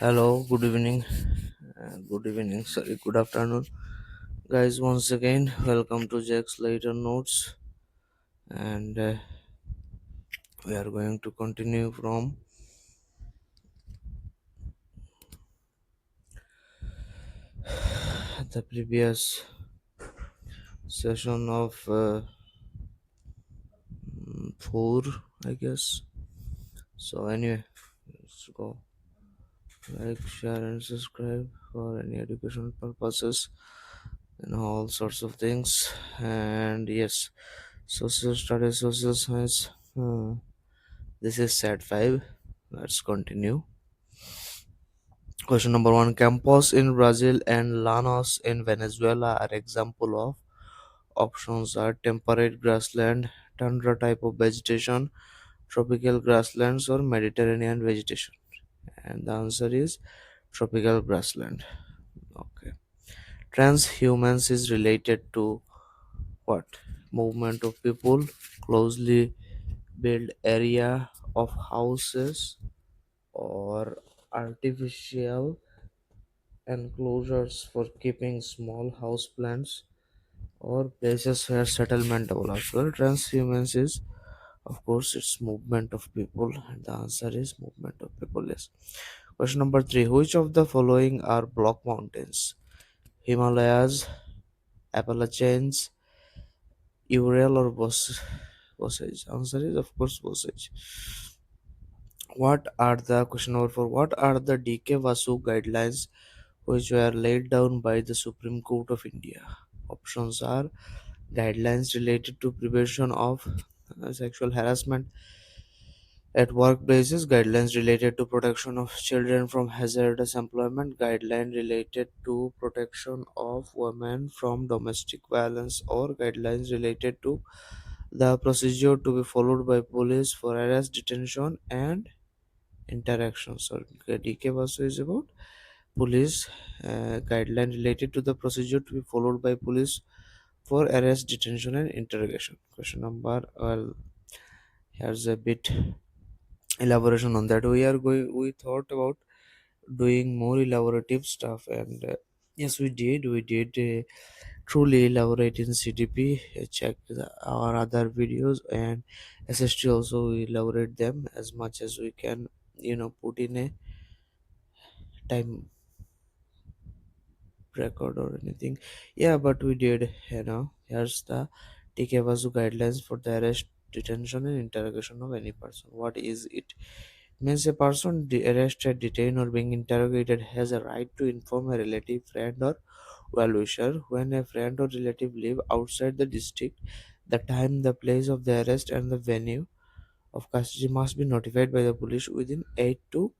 Hello, good evening. Good afternoon, guys. Once again, welcome to Jack's Slayter Notes, and we are going to continue from the previous session of 4, I guess. So, anyway, let's go. Like, share, and subscribe for any educational purposes and all sorts of things. And yes, social studies, social science. This is set 5. Let's continue. Question number 1. Campos in Brazil and Llanos in Venezuela are example of options are temperate grassland, tundra type of vegetation, tropical grasslands or Mediterranean vegetation. And the answer is tropical grassland. Okay. Transhumance is related to what? Movement of people, closely built area of houses or artificial enclosures for keeping small house plants or places where settlement develops. Well, transhumance is, of course, it's movement of people, and the answer is movement of people. Yes. Question number 3. Which of the following are block mountains? Himalayas, Appalachians, Ural, or Bosage? Answer is, of course, Bosage. What are the question number 4? What are the DK Vasu guidelines which were laid down by the Supreme Court of India? Options are guidelines related to prevention of sexual harassment at workplaces, guidelines related to protection of children from hazardous employment, guideline related to protection of women from domestic violence, or guidelines related to the procedure to be followed by police for arrest, detention, and interaction. So, DK also is about police guideline related to the procedure to be followed by police for arrest, detention, and interrogation. Question number, well, here's a bit elaboration on that. We thought about doing more elaborative stuff, and yes, we did truly elaborate in CTP. Check our other videos, and SST also we elaborate them as much as we can, put in a time record or anything. Yeah, but we did, here's the TKVASU guidelines for the arrest, detention, and interrogation of any person. What is it? Means a person arrested, detained, or being interrogated has a right to inform a relative, friend, or well-wisher. When a friend or relative live outside the district, the time, the place of the arrest, and the venue of custody must be notified by the police within 8 to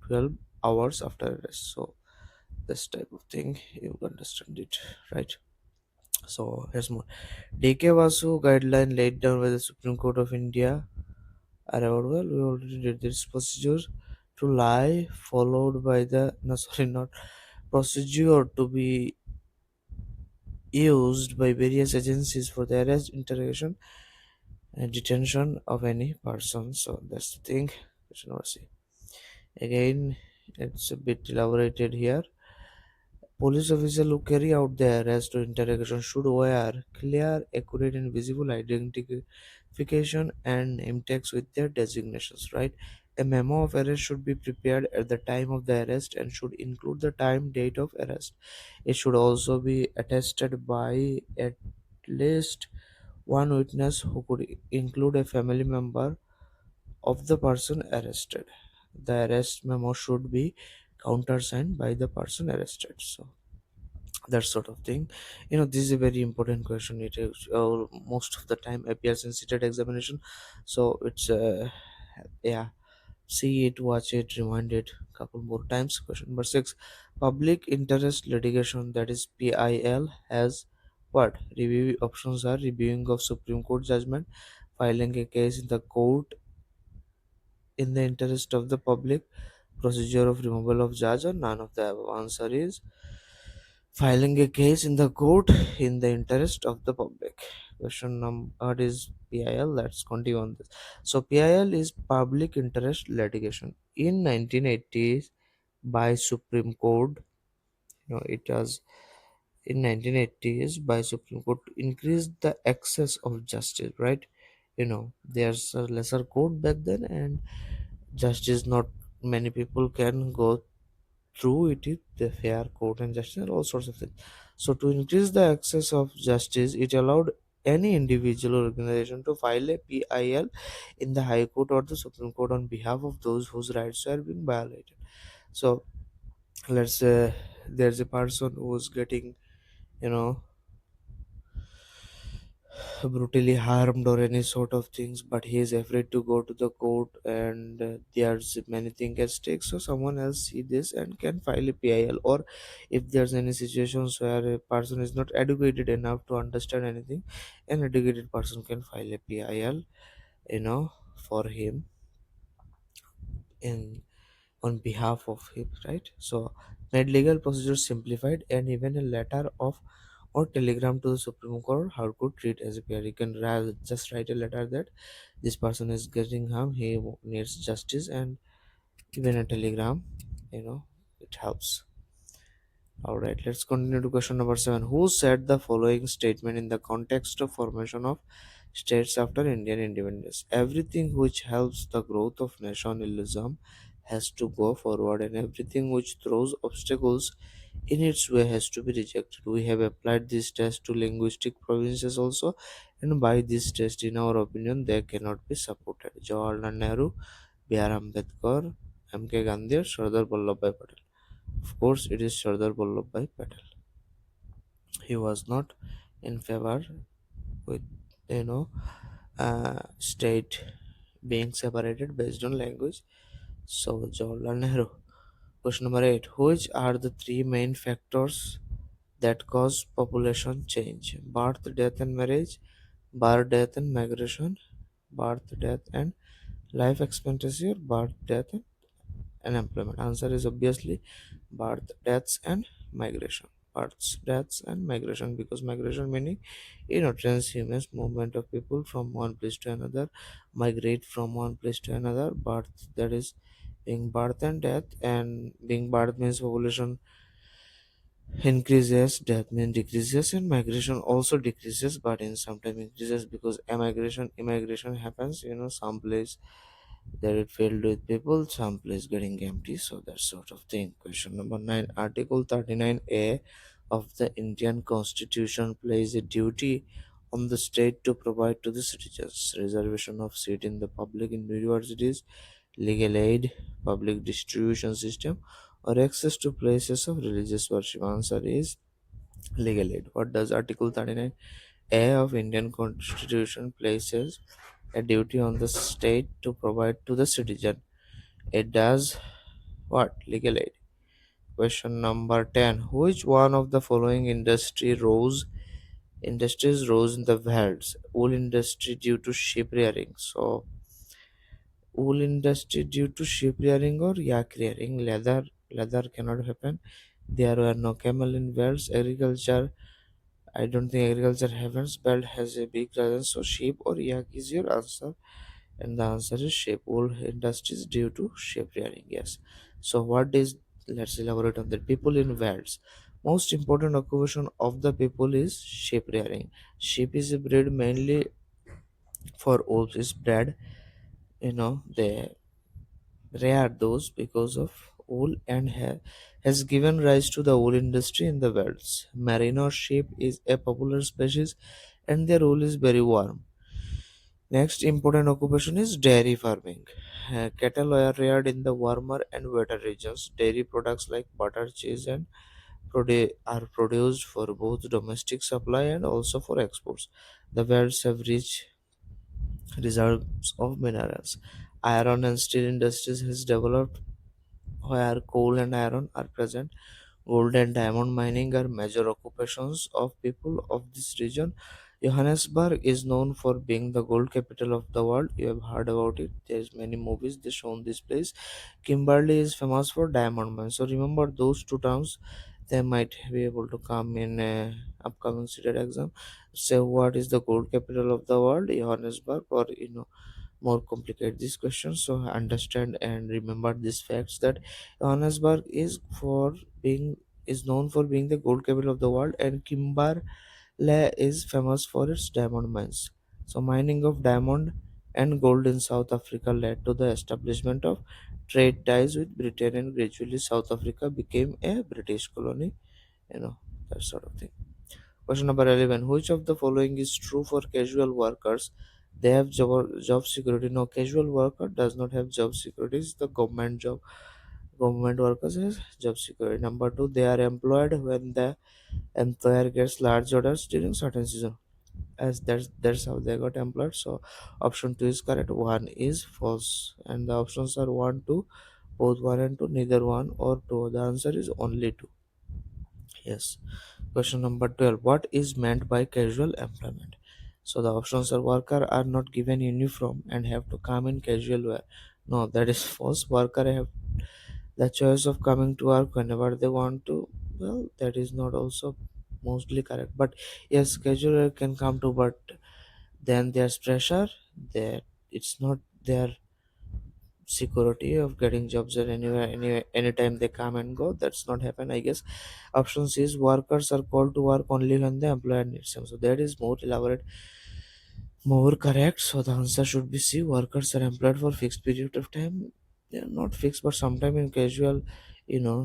12 hours after arrest. So this type of thing, you understand it, right? So here's more. DK Vasu guideline laid down by the Supreme Court of India are about, well, we already did this procedure to lie followed by the, no, sorry, not procedure to be used by various agencies for the arrest, interrogation, and detention of any person. So that's the thing. Question number C. Again, it's a bit elaborated here. Police officials who carry out the arrest or interrogation should wear clear, accurate, and visible identification and name tags with their designations, right? A memo of arrest should be prepared at the time of the arrest and should include the time, date of arrest. It should also be attested by at least one witness who could include a family member of the person arrested. The arrest memo should be countersigned by the person arrested. So that sort of thing. This is a very important question. It is most of the time appears in CTET examination. So it's yeah, see it, watch it, rewind it couple more times. Question number 6. Public interest litigation, that is PIL, has what? Review options are reviewing of Supreme Court judgment, filing a case in the court in the interest of the public, procedure of removal of judge, or none of the above. Answer is filing a case in the court in the interest of the public. Question number is PIL. Let's continue on this. So PIL is public interest litigation. In 1980s, by Supreme Court. It was in 1980s by Supreme Court to increase the access of justice, right? There's a lesser court back then, and justice, not many people can go through it is the fair court and justice and all sorts of things. So to increase the access of justice, it allowed any individual or organization to file a PIL in the High Court or the Supreme Court on behalf of those whose rights are being violated. So let's say there's a person who's getting, you know, brutally harmed or any sort of things, but he is afraid to go to the court, and there's many things at stake, so someone else see this and can file a PIL. Or if there's any situations where a person is not educated enough to understand anything, an educated person can file a PIL, you know for him, in on behalf of him, right? So made legal procedures simplified, and even a letter of or telegram to the Supreme Court how to treat as a peer. You can just write a letter that this person is getting harm, he needs justice, and even a telegram, it helps. All right, let's continue to question number 7. Who said the following statement in the context of formation of states after Indian independence? Everything which helps the growth of nationalism has to go forward, and everything which throws obstacles in its way has to be rejected. We have applied this test to linguistic provinces also, and by this test, in our opinion, they cannot be supported. Jawaharlal Nehru, B.R. Ambedkar, M.K. Gandhi, or Sardar Vallabhbhai Patel. Of course, it is Sardar Vallabhbhai Patel. He was not in favor with state being separated based on language. So Jawaharlal Nehru. Question number 8. Which are the three main factors that cause population change? Birth, death, and marriage, birth, death, and migration, birth, death, and life expectancy, or birth, death, and unemployment. Answer is obviously birth, deaths, and migration. Births, deaths, and migration, because migration meaning transhumance movement of people from one place to another, migrate from one place to another. Birth, that is being birth and death, and being birth means population increases, death means decreases, and migration also decreases, but in sometimes increases, because emigration immigration happens, some place that it filled with people, some place getting empty, so that sort of thing. Question number 9. Article 39A of the Indian Constitution places a duty on the state to provide to the citizens reservation of seat in the public universities, legal aid, public distribution system, or access to places of religious worship. Answer is legal aid. What does Article 39A of Indian Constitution places a duty on the state to provide to the citizen? It does what? Legal aid. Question number 10. Which one of the following industries rose in the world? Wool industry due to sheep rearing. So wool industry due to sheep rearing or yak rearing. Leather cannot happen. There were no camel in Wales. Agriculture, I don't think agriculture happens. Belt has a big presence, so sheep or yak is your answer. And the answer is sheep. Wool industries due to sheep rearing. Yes. So what is, let's elaborate on that. People in Wales. Most important occupation of the people is sheep rearing. Sheep is a breed mainly for wool is bred. They rear those because of wool, and has given rise to the wool industry in the world. Merino sheep is a popular species, and their wool is very warm. Next important occupation is dairy farming. Cattle are reared in the warmer and wetter regions. Dairy products like butter, cheese, and are produced for both domestic supply and also for exports. The wells have rich reserves of minerals. Iron and steel industries has developed where coal and iron are present. Gold and diamond mining are major occupations of people of this region. Johannesburg is known for being the gold capital of the world. You have heard about it. There's many movies they shown this place. Kimberley is famous for diamond mines. So remember those two terms. They might be able to come in upcoming CTET exam. Say what is the gold capital of the world? Johannesburg, or more complicate these questions. So understand and remember these facts that Johannesburg is known for being the gold capital of the world, and Kimberley is famous for its diamond mines. So mining of diamond and gold in South Africa led to the establishment of trade ties with Britain, and gradually South Africa became a British colony. You know, that sort of thing. Question number 11. Which of the following is true for casual workers? They have job security. No, casual worker does not have job security. It's the government job. Government workers has job security. Number 2. They are employed when the employer gets large orders during certain season. As that's how they got employed. So option 2 is correct. 1 is false. And the options are 1, 2, both 1 and 2, neither 1 or 2. The answer is only 2. Yes. Question number 12. What is meant by casual employment? So the options are: worker are not given uniform and have to come in casual wear. No, that is false. Worker have the choice of coming to work whenever they want to. Well, that is not also mostly correct. But yes, casual wear can come to, but then there's pressure that it's not their security of getting jobs at anywhere, anytime they come and go. That's not happen, I guess. Option C is workers are called to work only when the employer needs them. So that is more elaborate, more correct. So the answer should be C. Workers are employed for fixed period of time. They are not fixed, but sometime in casual,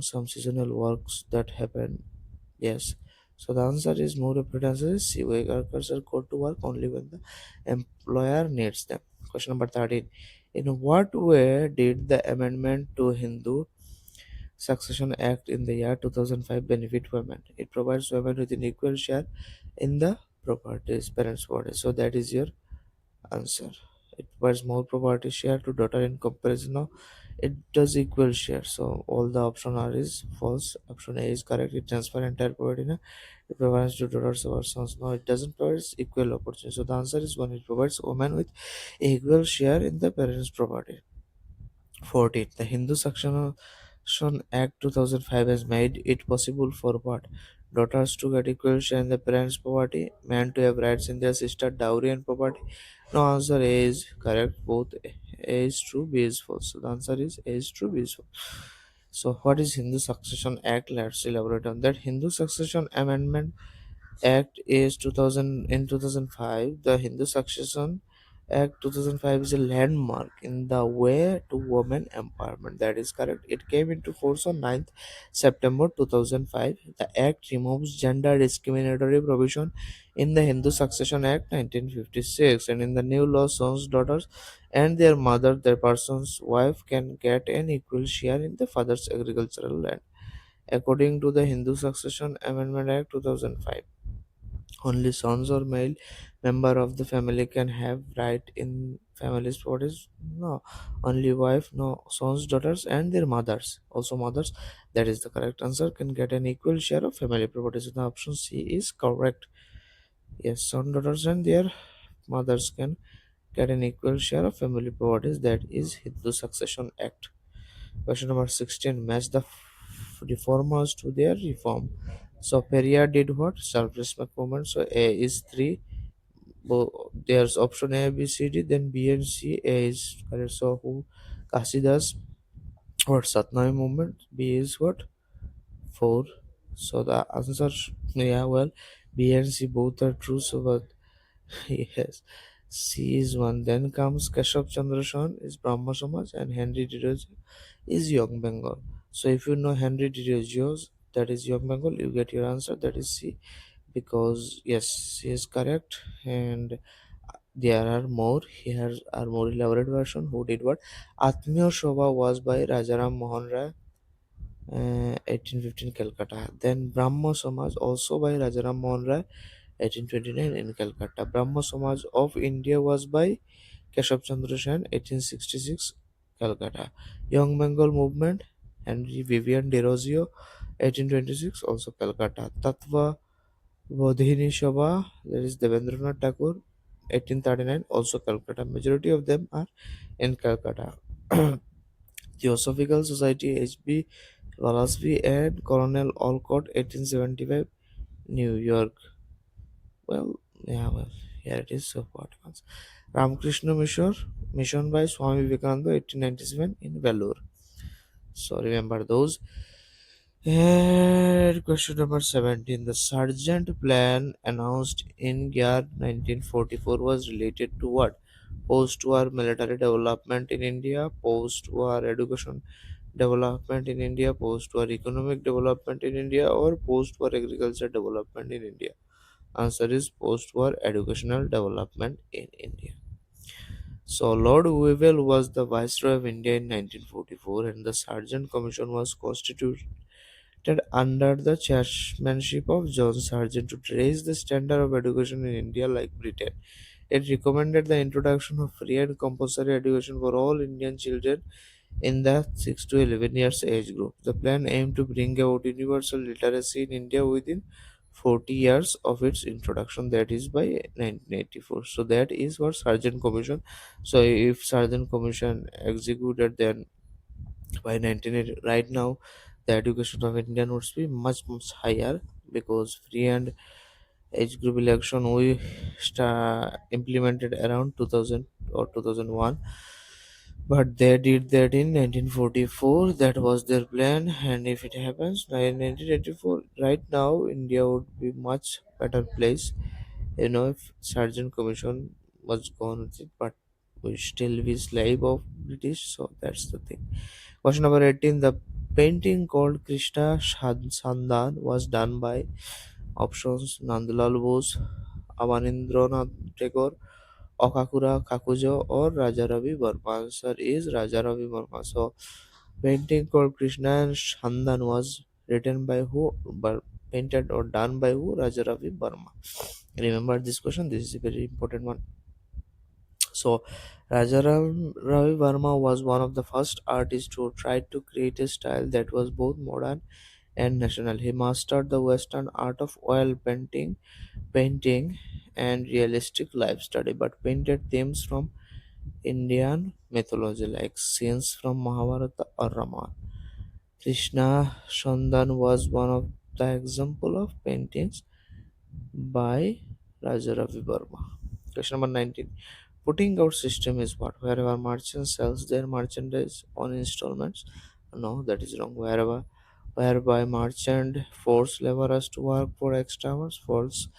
some seasonal works that happen. Yes. So the answer is more appropriate answer is C. Workers are called to work only when the employer needs them. Question number 13. In what way did the amendment to Hindu Succession Act in the year 2005 benefit women? It provides women with an equal share in the properties, parents' property. So that is your answer. It provides more property share to daughter in comparison of it does equal share. So all the option R is false. Option A is correct. It transfer entire property. It provides to daughters or sons. No, it doesn't provide equal opportunity. So the answer is one. It provides women with equal share in the parents' property. 14. The Hindu Succession Act 2005 has made it possible for what? Daughters to get equal share in the parents' property, men to have rights in their sister dowry and property. No, answer A is correct. Both A is true, B is false. So the answer is A is true, B is false. So what is Hindu Succession Act? Let's elaborate on that. Hindu Succession Amendment Act is 2005. The Hindu Succession Act 2005 is a landmark in the way to women empowerment. That is correct. It came into force on 9th September 2005. The act removes gender discriminatory provision in the Hindu Succession Act 1956, and in the new law, sons, daughters, and their mother, their person's wife, can get an equal share in the father's agricultural land. According to the Hindu Succession Amendment Act 2005, only sons or male member of the family can have right in family's properties. No, only wife, no, sons, daughters, and their mothers, also mothers. That is the correct answer. Can get an equal share of family properties. The option C is correct. Yes, son, daughters, and their mothers can get an equal share of family properties. That is Hindu Succession Act. Question number 16. Match the reformers to their reform. So Periyar did what? Self-respect movement. So A is 3. There's option A, B, C, D. Then B and C. A is correct. So who? Kasidas. What? Satnami movement. B is what? 4. So the answer, yeah, well, B and C both are true. So but yes, C is 1. Then comes Keshav Chandra Sean is Brahma Samaj, and Henry Diroj is Young Bengal. So if you know Henry Diroj, that is Young Bengal, you get your answer. That is C, because yes, C is correct. And there are more. Here are more elaborate version. Who did what? Atmiya Shobha was by Rajaram Mohan Rai, 1815 Calcutta. Then Brahmo Samaj also by Rajaram Mohan Rai, 1829 in Calcutta. Brahmo Samaj of India was by Keshav Chandra Sen, 1866 Calcutta. Young Bengal Movement, Henry Vivian Derozio, 1826 also Calcutta. Tattva Bodhini Shobha, that is Devendranath Tagore, 1839 also Calcutta. Majority of them are in Calcutta. Theosophical Society, H.B. Wallasby and Colonel Olcott, 1875, New York. Well, yeah, well, here it is. So what else? Ramakrishna Mission by Swami Vivekananda 1897 in Vellore. So remember those. And question number 17. The Sargent Plan announced in year 1944 was related to what? Post-war military development in India, post-war education development in India, post-war economic development in India, or post-war agriculture development in India. Answer is post-war educational development in India. So Lord Wavell was the Viceroy of India in 1944, and the Sargent Commission was constituted under the chairmanship of John Sargent to raise the standard of education in India like Britain. It recommended the introduction of free and compulsory education for all Indian children in the 6 to 11 years age group. The plan aimed to bring about universal literacy in India within 40 years of its introduction, that is by 1984. So that is what Sargent Commission. So if Sargent Commission executed, then by 1980, right now the education of India would be much higher, because free and age group election we implemented around 2000 or 2001, but they did that in 1944. That was their plan, and if it happens by 1984, right now India would be much better place, if Sergeant Commission was gone with it, but we still be slave of British, so that's the thing. Question number 18. The painting called Krishna Sandan was done by options Nandlal Bose, Avanindranath Tagore, Okakura Kakujo, or Raja Ravi Verma. Answer is Raja Ravi Verma. So, painting called Krishna Sandan was written by who, but painted or done by who? Raja Ravi Verma. Remember this question, this is a very important one. So, Ravi Verma was one of the first artists who tried to create a style that was both modern and national. He mastered the Western art of painting, and realistic life study, but painted themes from Indian mythology like scenes from Mahabharata or Ramayana. Krishna Shandan was one of the example of paintings by Raja Ravi Verma. Question number 19. Putting out system is what? Wherever merchant sells their merchandise on installments. No, that is wrong. Whereby merchant force laborers to work for extra hours. False.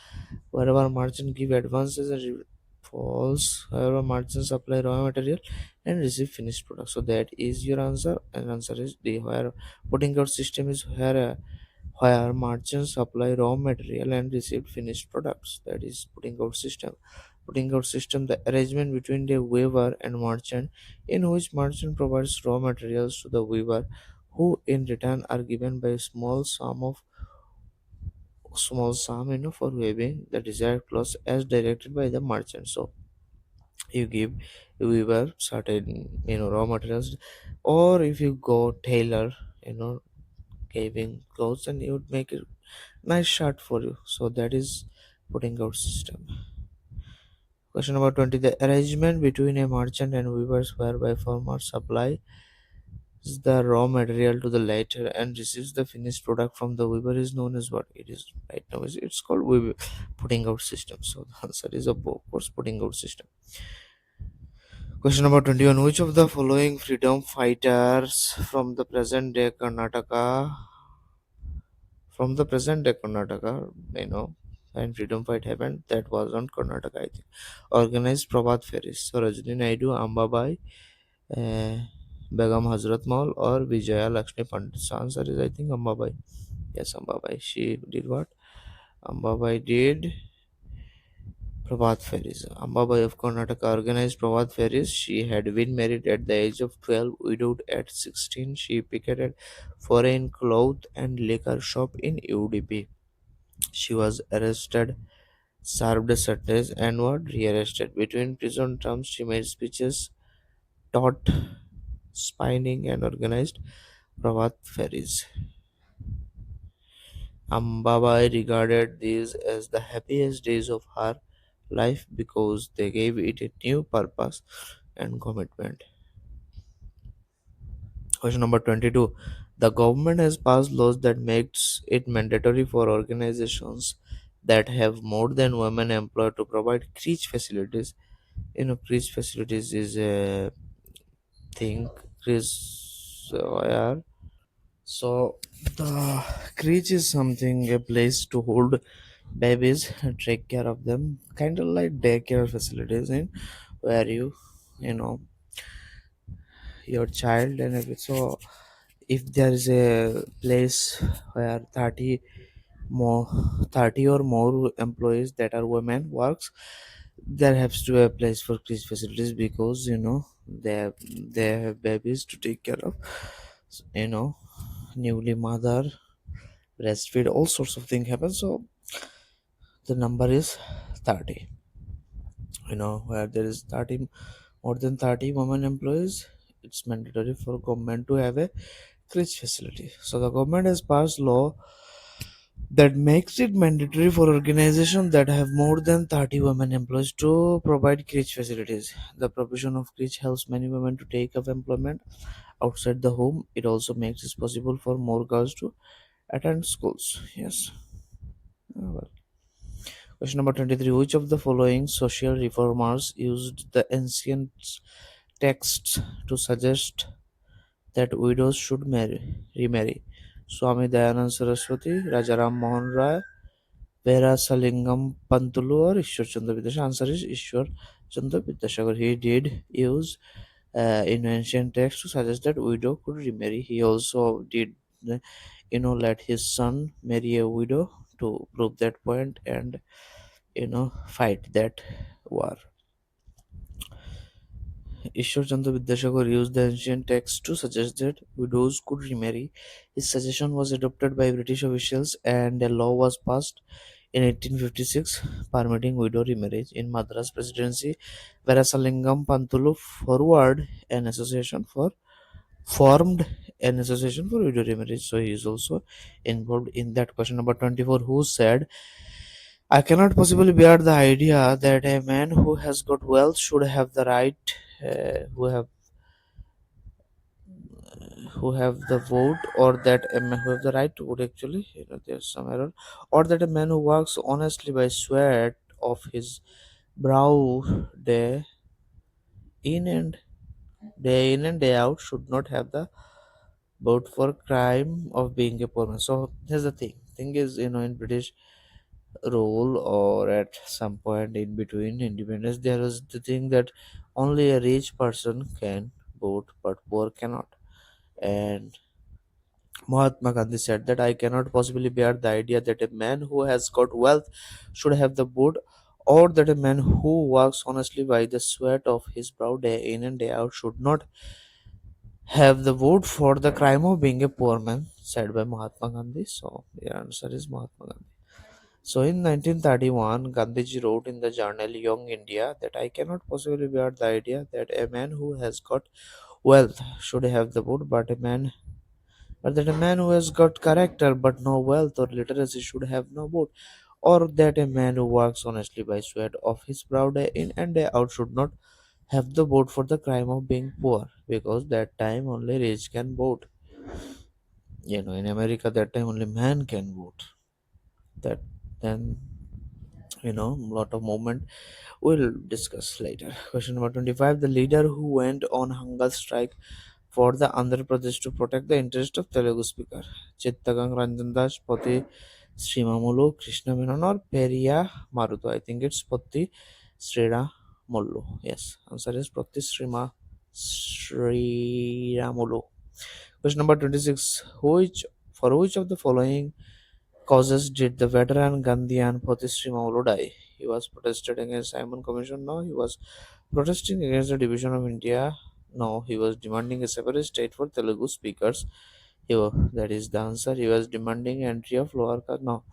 Wherever merchant give advances and false. Wherever merchant supply raw material and receive finished product. So that is your answer, and answer is D. Where putting out system is where merchants supply raw material and receive finished products. That is putting out system. Putting out system, the arrangement between the weaver and merchant, in which merchant provides raw materials to the weaver, who in return are given by a small sum for weaving the desired clothes as directed by the merchant. So you give weaver certain raw materials, or if you go tailor, giving clothes, and you would make a nice shirt for you. So that is putting out system. Question number 20. The arrangement between a merchant and weavers whereby farmer supplies the raw material to the latter and receives the finished product from the weaver is known as what? It is right now it's called putting out system. So the answer is of course putting out system. Question number 21. Which of the following freedom fighters from the present day Karnataka, when freedom fight happened, that was on Karnataka, I think, organized Prabhat Ferries? So Rajni Naidu, Ambabai, uh, Begum Hazrat Maul, or Vijaya Lakshmi Pandit? So answer is, I think, Ambabai. Yes, Ambabai. She did what? Ambabai did Prabhat Ferries. Ambabai of Karnataka organized Prabhat Ferries. She had been married at the age of 12, widowed at 16. She picketed foreign cloth and liquor shop in UDP. She was arrested, served a sentence, and was rearrested. Between prison terms, she made speeches, taught spinning, and organized Prabhat Ferries. Ambabai regarded these as the happiest days of her life because they gave it a new purpose and commitment. Question number 22. The government has passed laws that makes it mandatory for organizations that have more than women employed to provide creche facilities. Creche facilities is a thing. Creche where so the creche is something, a place to hold babies, take care of them, kind of like daycare facilities in where you know your child and everything. So if there is a place where more 30 or more employees that are women works, there has to be a place for kids facilities, because they have babies to take care of, you know newly mother, breastfeed, all sorts of things happen. So the number is 30, where there is 30, more than 30 women employees, it's mandatory for government to have a crèche facility. So the government has passed law that makes it mandatory for organizations that have more than 30 women employees to provide crèche facilities. The provision of crèche helps many women to take up employment outside the home. It also makes it possible for more girls to attend schools. Yes. Well. Question number 23. Which of the following social reformers used the ancient texts to suggest that widows should remarry? Swami Dayanand Saraswati, Rajaram Mohan Rai, Vera Salingam Pantulu, or Ishwar Chandra Vidyashagar? Answer is Ishwar Chandra Vidyashagar. He did use in ancient texts to suggest that widow could remarry. He also did, let his son marry a widow to prove that point and fight that war. Ishwar Chandra Vidyashagar used the ancient text to suggest that widows could remarry. His suggestion was adopted by British officials and a law was passed in 1856 permitting widow remarriage. In Madras Presidency, Verasalingam Pantulu formed an association for widow remarriage. So he is also involved in that. Question number 24. Who said, I cannot possibly bear the idea that a man who has got wealth should have the right, who have the vote, or that a man who have the right to vote, actually, there's some error, or that a man who works honestly by sweat of his brow in and day in and day out should not have the vote for crime of being a poor man. So here's the thing is, in British rule, or at some point in between independence, there was the thing that only a rich person can vote but poor cannot. And Mahatma Gandhi said that I cannot possibly bear the idea that a man who has got wealth should have the vote, or that a man who works honestly by the sweat of his brow day in and day out should not have the vote for the crime of being a poor man, said by Mahatma Gandhi. So the answer is Mahatma Gandhi. So in 1931, Gandhiji wrote in the journal Young India that I cannot possibly bear the idea that a man who has got wealth should have the vote, but that a man who has got character but no wealth or literacy should have no vote, or that a man who works honestly by sweat of his brow day in and day out should not have the vote for the crime of being poor, because that time only rich can vote. In America, that time only man can vote. That then, lot of movement we'll discuss later. Question number 25. The leader who went on hunger strike for the Andhra Pradesh to protect the interest of Telugu speaker. Chittagang Ranjan Das, Poti Srimamulu, Krishna Menon, or Periya Marutu. I think it's Poti Sriramulu. Yes, answer is Poti Sriramulu. Question number 26. For which of the following causes did the veteran Gandhian Poti Srimamulu die? He was protested against Simon Commission. No, he was protesting against the division of India. No, he was demanding a separate state for Telugu speakers. That is the answer. He was demanding entry of lower caste. No.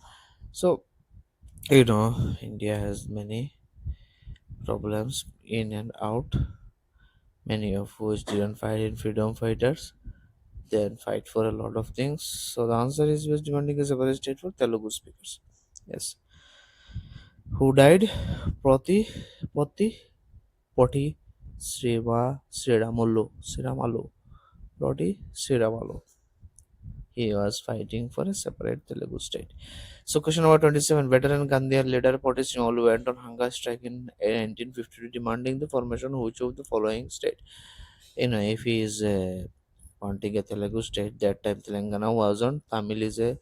So, India has many problems in and out, many of which didn't fight in freedom fighters, then fight for a lot of things. So, the answer is he was demanding a separate state for Telugu speakers. Yes. Who died? Proti, Poti, Poti, Sriramulu. Proti Sriramalu. He was fighting for a separate Telugu state. So, question number 27. Veteran Gandhian leader Potis Nyolu went on hunger strike in 1952, demanding the formation of which of the following state? If he is wanting a Telugu state, that time Telangana was on. Tamil is a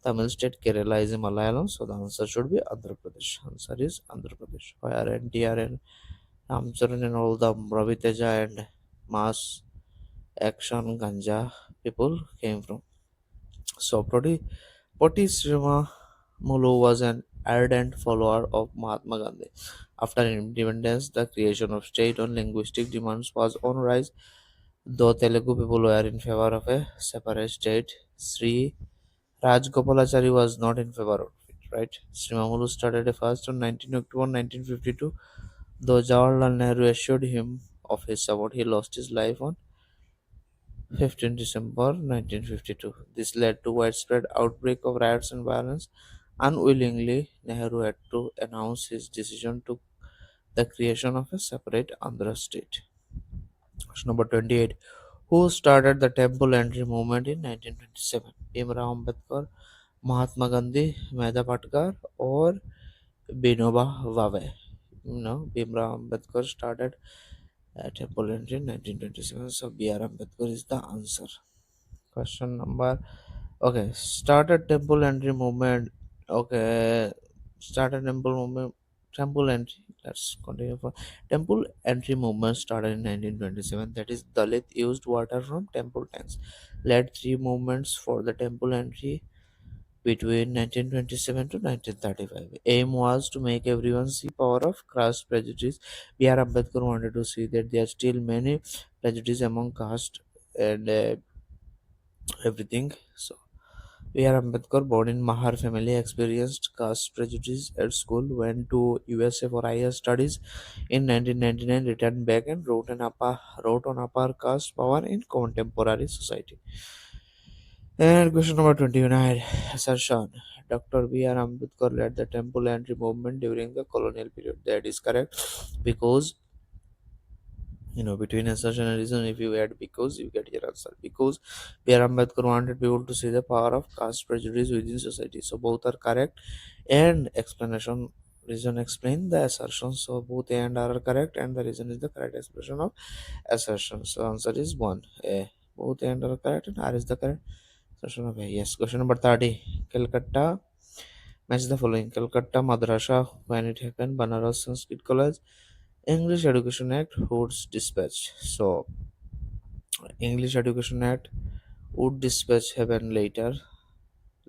Tamil state, Kerala is a Malayalam. So, the answer should be Andhra Pradesh. Answer is Andhra Pradesh. Where NTR and Ramcharan and all the Ravi Teja and mass action ganja people came from. So, Potti Mulu was an ardent follower of Mahatma Gandhi. After independence, the creation of state on linguistic demands was on rise, though Telugu people were in favor of a separate state. Sri Rajgopalachari was not in favor of it, right? Sri Mamulu started a fast on 19 October 1952, though Jawaharlal Nehru assured him of his support. He lost his life on 15 December 1952. This led to widespread outbreak of riots and violence. Unwillingly, Nehru had to announce his decision to the creation of a separate Andhra state. Question number 28. Who started the temple entry movement in 1927? Bhimrao Ambedkar, Mahatma Gandhi, Mehta Patkar, or Binoba Vave? Bhimrao Ambedkar started temple entry in 1927. So, B.R. Ambedkar is the answer. Question number. Okay, started temple entry movement. Okay, started temple movement. Temple entry. Let's continue for temple entry movement started in 1927. That is, Dalit used water from temple tanks. Led three movements for the temple entry between 1927 to 1935. Aim was to make everyone see power of caste prejudice. B.R. Ambedkar wanted to see that there are still many prejudice among caste and everything. So B.R. Ambedkar, born in Mahar family, experienced caste prejudice at school, went to USA for higher studies in 1999, returned back and wrote on upper caste power in contemporary society. And question number 29, assertion. Dr. B.R. Ambedkar led the temple entry movement during the colonial period. That is correct, because between assertion and reason, if you add because, you get your answer. Because B.R. Ambedkar wanted people to see the power of caste prejudice within society. So both are correct. And explanation, reason explain the assertion. So both A and R are correct, and the reason is the correct expression of assertion. So answer is 1. A. Both A and R are correct, and R is the correct assertion of A. Yes. Question number 30. Calcutta. Match the following. Calcutta Madrasa, when it happened. Banaras Sanskrit College. English Education Act, Hood's Dispatch. So, English Education Act would dispatch happen later.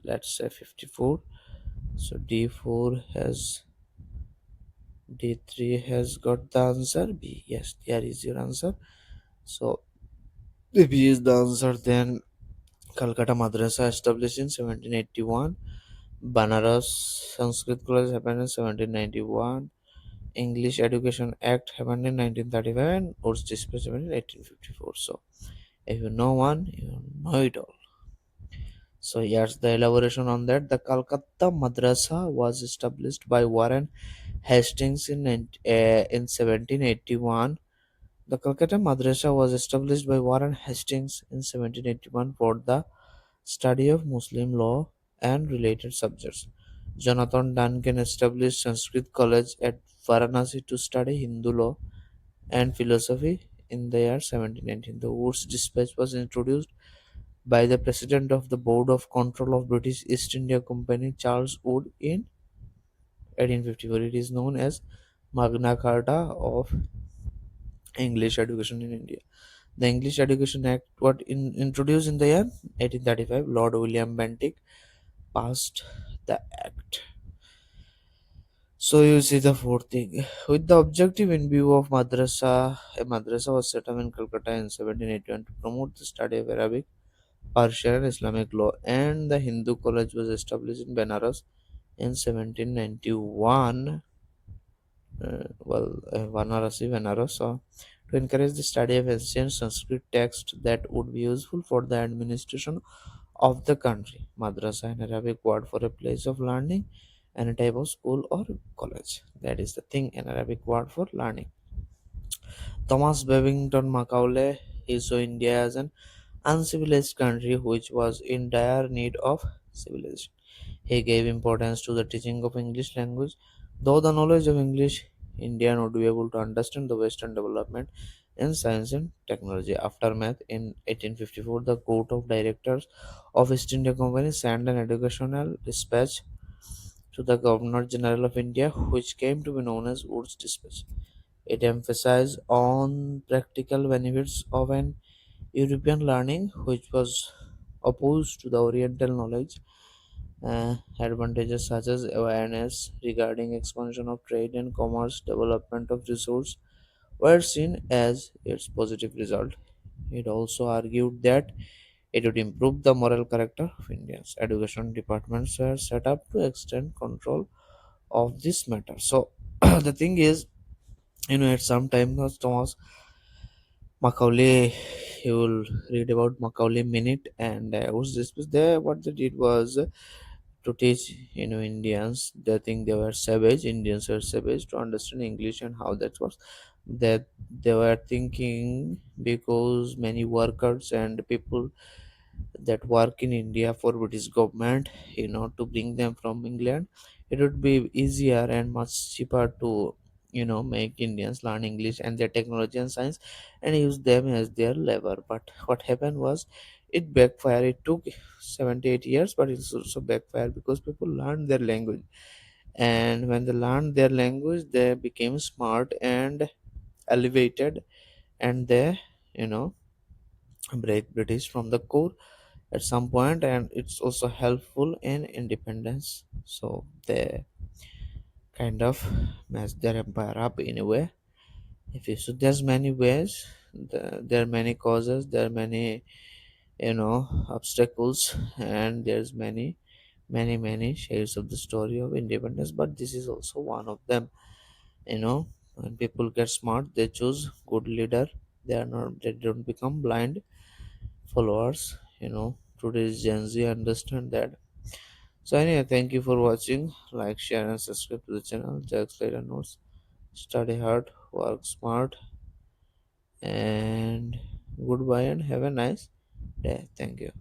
Let's say 54. So D3 has got the answer B. Yes, there is your answer. So if B is the answer, then Calcutta Madrasa established in 1781. Banaras Sanskrit College happened in 1791. English Education Act happened in 1935, and Woods Dispatch happened in 1854. So if you know one, you know it all. So here's the elaboration on that. The Calcutta Madrasa was established by Warren Hastings in 1781. The Calcutta Madrasa was established by Warren Hastings in 1781 for the study of Muslim law and related subjects. Jonathan Duncan established Sanskrit College at Varanasi to study Hindu law and philosophy in the year 1719. The Woods Dispatch was introduced by the President of the Board of Control of British East India Company, Charles Wood, in 1854. It is known as Magna Carta of English Education in India. The English Education Act was introduced in the year 1835. Lord William Bentinck passed the act. So you see the fourth thing. With the objective in view of madrasa, a madrasa was set up in Calcutta in 1781 to promote the study of Arabic, Persian, and Islamic law, and the Hindu college was established in Benares in 1791. Varanasi, Benares, to encourage the study of ancient Sanskrit text that would be useful for the administration of the country. Madrasa, an Arabic word for a place of learning, and a type of school or college. That is the thing, an Arabic word for learning. Thomas Babington Macaulay, he saw India as an uncivilized country which was in dire need of civilization. He gave importance to the teaching of English language. Though the knowledge of English, Indian would be able to understand the Western development in science and technology. Aftermath in 1854, the Court of Directors of East India Company sent an educational dispatch to the Governor General of India, which came to be known as Wood's Dispatch. It emphasized on practical benefits of an European learning, which was opposed to the Oriental knowledge. Advantages such as awareness regarding expansion of trade and commerce, development of resource were seen as its positive result. It also argued that it would improve the moral character of Indians. Education departments were set up to extend control of this matter. So the thing is, at some time, Thomas Macaulay, you will read about Macaulay Minute, and was this was there. What they did was to teach Indians. They think they were savage. Indians were savage to understand English and how that works. That they were thinking because many workers and people that work in India for British government, to bring them from England, it would be easier and much cheaper to make Indians learn English and their technology and science and use them as their labor. But what happened was it backfired. It took 78 years, but it's also backfired because people learned their language. And when they learned their language, they became smart and elevated, and they, you know, break British from the core at some point, and it's also helpful in independence. So they kind of mess their empire up in a way. If you so, there's many ways. There are many causes. There are many obstacles, and there's many shades of the story of independence. But this is also one of them. When people get smart, they choose good leader. They don't become blind followers. Today's Gen Z understand that. So anyway, thank you for watching. Like, share, and subscribe to the channel. Jack Slater Notes. Study hard, work smart, and goodbye and have a nice day. Thank you.